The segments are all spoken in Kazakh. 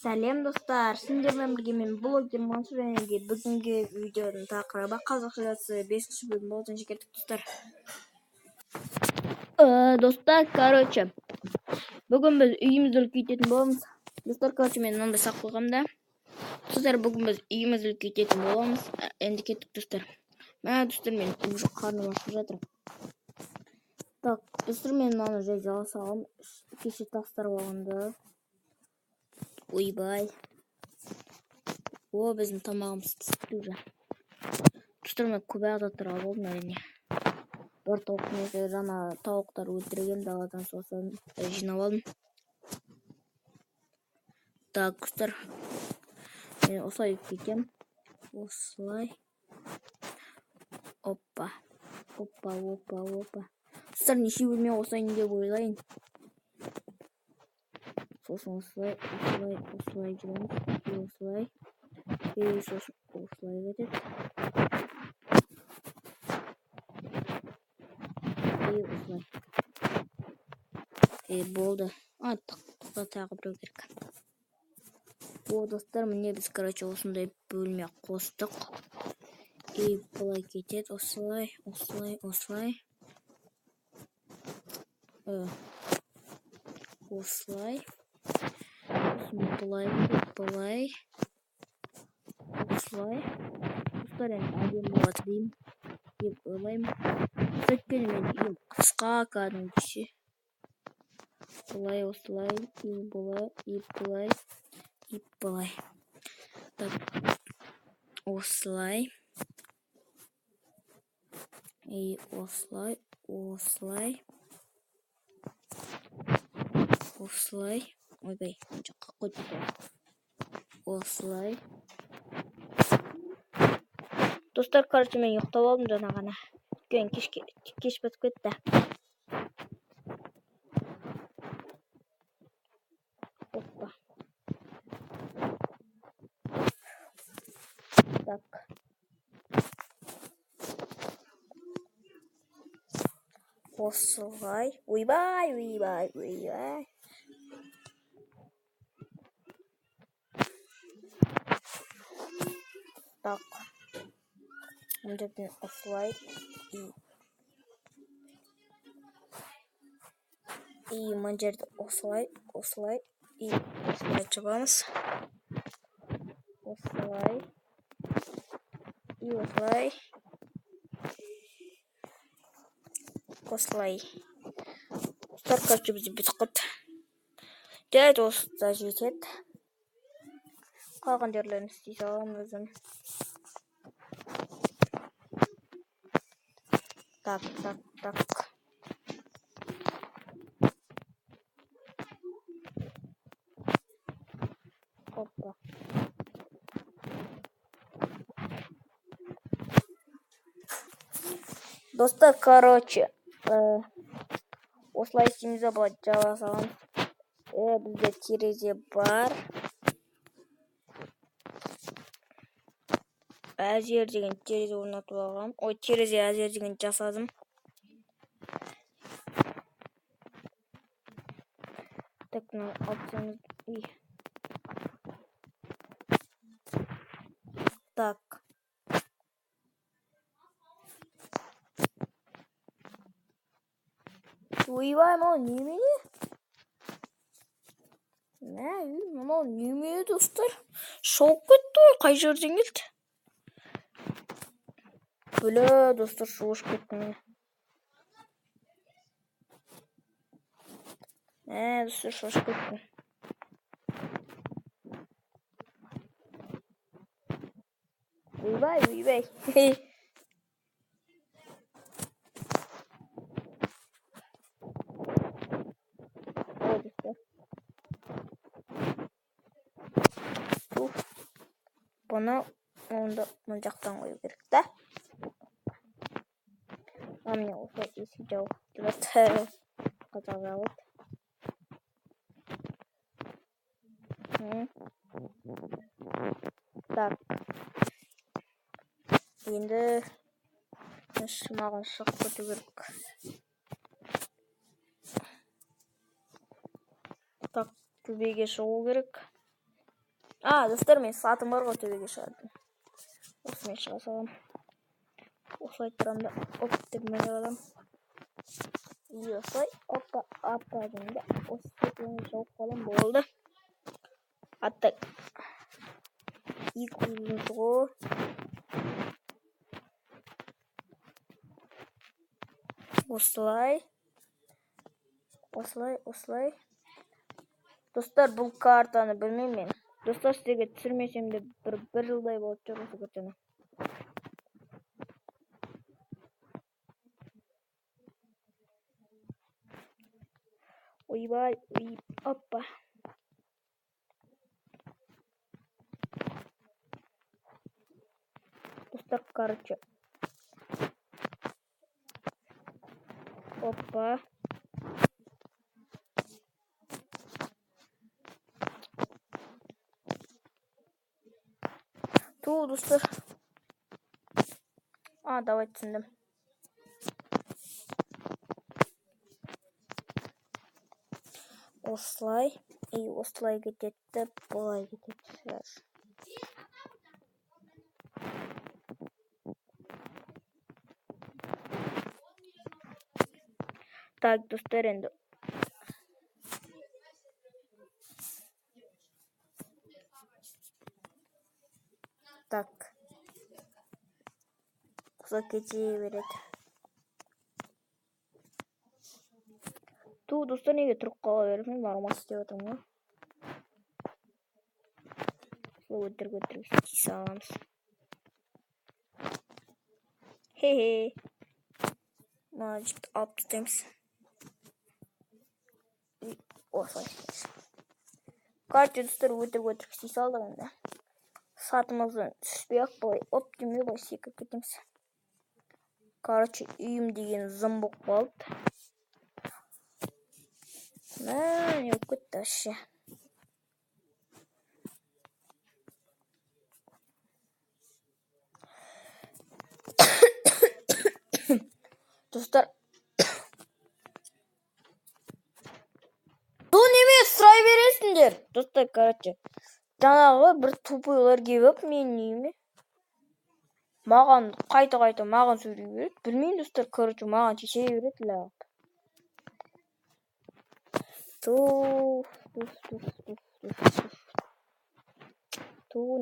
Сәлем достар, сендермен бірге мен блогер Мансур және бүгінгі видеоның тақырыбы қазақша жазысы 5-ші бөлім болатын шекердік достар. Достар, бүгін біз үйімізді үлкейтетін боламыз. Достар, мен мынандай сақ қойғамда. Достар, бүгін біз үйімізді үлкейтетін боламыз. Енді кеттік достар. Достар, мен уже қарным ашып жатыр. Так, достар, мен мынаны жай жала салам. Кеше тастар болғанда. Ойбай. О, біздің тамағымыз пісті уже. Достар, мен көп ағзаттар болдым әрине. Бір тауық несі жаңа тауықтар өлтірген даладан сосын жинап алдым. Так, достар, мен осылай кетем. Осылай. Опа. Достар, неше бөлме осылай деп ойлайын. Сосын осылай жүреміз. Осылай. Сосын осылай кетеді. Болды. Тағы біреу керек. Достар, міне біз, осындай бөлме қостық. Бұлай кетеді. Осылай. Осылай. Осылай. Бұлай. Осылай. Достар, әдем болады деймін. Деп ойлаймын. Өйткені мен үйім қысқа кәдімгіше. Бұлай, осылай, бұлай. Так, осылай. Осылай. Ойбай, жаққа қойды. Осылай. Достар, мен ұйықтап алдым жаңа ғана. Кеш батып кетті. Опа. Так. Осылай. Ойбай. Так. Міндетпен осылай. Мына жерді осылай. Осылай жабамыз. Осылай. Достар, бізде бітіп қалды. Дәл осыда жетеді. Қалған жерлерін істей саламын өзім. Так. Опа. Достар, осылай істейміз болады жала саламыз. Бізде терезе бар. Әзер деген терезе орнатып алғам. Терезе әзер деген жасадым. Так, опцияны. Так. Ойбай, мынау немене? Мынау немене, достар? Шауып кетті ғой, қай жерден келді? Бля, достар, шошып кеттім. Достар, шошып кеттім. Ойбай. Бұны мұн жақтан қою керек та. Міне осылай есік жауып тұрады. Қазақ жауып. Так. Енді маған шығып кету керек. Так, төбеге шығу керек. Достар, мен сатым бар ғой төбеге шығардым. Осымен шыға салам. Осылай тұрам да, оп деп міне аламын. И осылай, опа, апа дегенде осы секунд жауып қалам болды. Аттак. Екі ұзын ғой. Осылай. Достар, бұл картаны білмеймін мен. Достар, сізге түсірмесем де бір жылдай болып жүр осы картаны. Ойбай, опа. Достар, короче. Опа. Ту, достар. Давай түсіндім. Осылай. И осылай кететті, бұлай кететті. Так, достар, енді. Так. Құса кете береді. Ту, достар, неге тұрып қала бересің? Бармас деп отырмын ғой. Өтірік істей аламыз. Хе-хе. Мына жіпті алып тастаймыз. Осылай. Короче, достар, өтірік істей салдық енді. Сатымыздан түспей-ақ былай оп демей былай секіп кетеміз. Короче, үйім деген зым болып қалды. Не болып кетті вообще. Достар, неме сұрай бересіңдер? Достар, короче, жаңағы бір тупойлар келіп мен неме маған қайта маған сөйлей береді. Білмеймін, достар, короче, маған тисе береді лағып.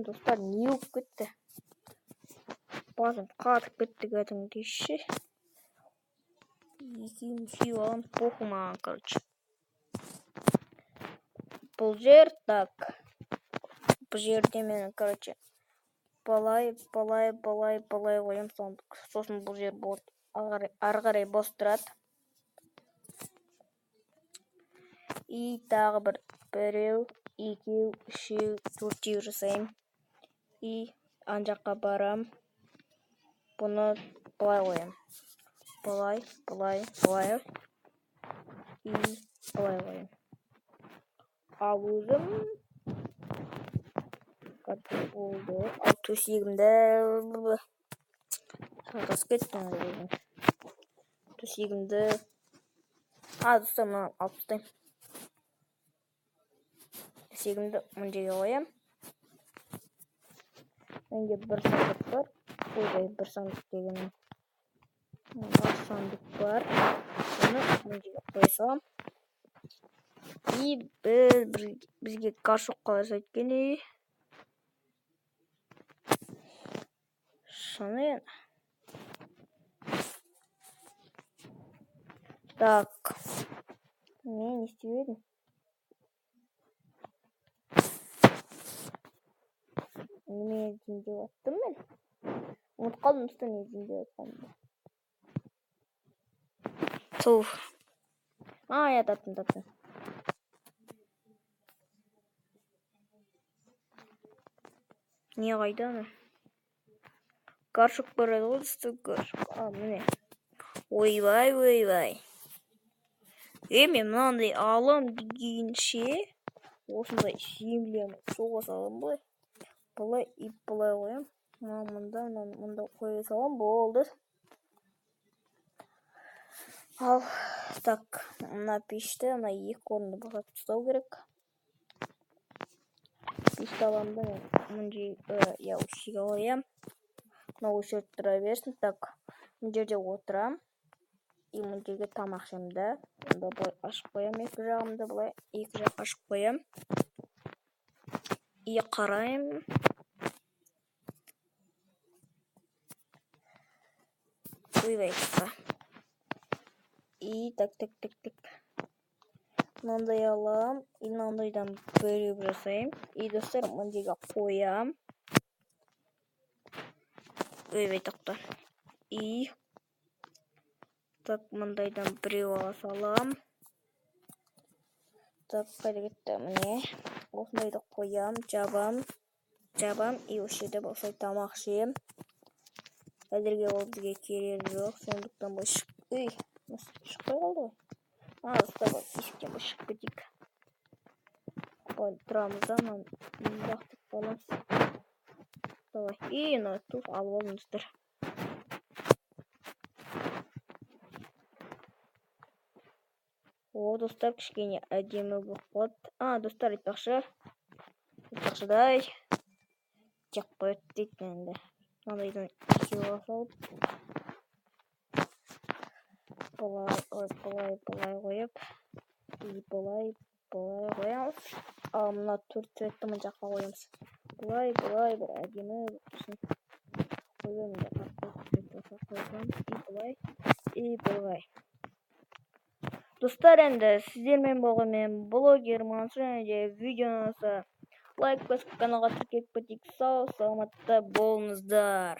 Достар, не болып кетті? Басым қатып кетті кәдімгідей. Екеуін сүйіп алам, похуй маған, короче. Бұл жер, так. Бұл жерде мен, короче, балай қоям сондық. Сосын бұл жер болады. Ары қарай бос тұрады. И тағы біреу, екеу, үшеу, төртеу жасайым. И ан жаққа барам. Бұны былай қоям. Былай. И былай қоям. Ал өзім қатты болды. Ал төсегімді шатасып кеттім. Төсегімді достар, мына алып тастаймын. Төсегімді мына жерге қоям. Менде бір сандық бар. Ойбай, бір сандық деген мына сандық бар. Оны мына жерге қоя салам. И бізге каршоқ қалай айткен ей. Шаны. Так. Мен не істеп едім? Неме дейін деп аттым мен? Ұмытып қалдым, достар, не дейін деп аттым. Я таптым. Не қайда ана? Каршоқ барады ғой, достар, каршоқ. Міне. Ойбай. Мен мынандай алам дегенше осындай землені соға салам ғой. Бұлай и бұлай қоям. Мұнда қоя салам болды. Ал, так, мына пешті, мына екі орынды босатып тастау керек. ишти аламын да мен мына я ушиге коем. Мына ушул жерде тура берсин. Так, мына жерде отурам. И мына жерге тамак ишем да. Мында былай ашып коем, эки жагымда былай, эки жак ашып коем. И карайм. Уйбайсызга. И так. Мындай алам. И мындайдан бөлүп жасайм. И достор, мына жерге коям. Ойбай токто. И так, мындайдан бирөө ала салам. Так, кайда кетти? Міне. Осындайды коям, жабам. И ошол жерде болсо тамак ишем. Азырге ол бизге кереги жок. Сондуктан бул шықпай калды го. Достор, эшиктен бул чыгып кетейик. Ой, турамыз да, бактып калабыз. Давай. И мына туз алып алдым, достор. О, достор, кичине адемі болуп калат. Достор, айтпакчыдай. Жакпай өтүп энди. Мындайдан ичип ала салып. Былай коюп. И былай коябыз. Мына 4 цветти мына жака коебуз. Былай бир адемі болсун. Коем и былай. Достор, энди сиздер менен болгон мен блогер Мансур, және видеону алса лайк басып каналга тиркелип кетейик. Сау саламатта болуңуздар.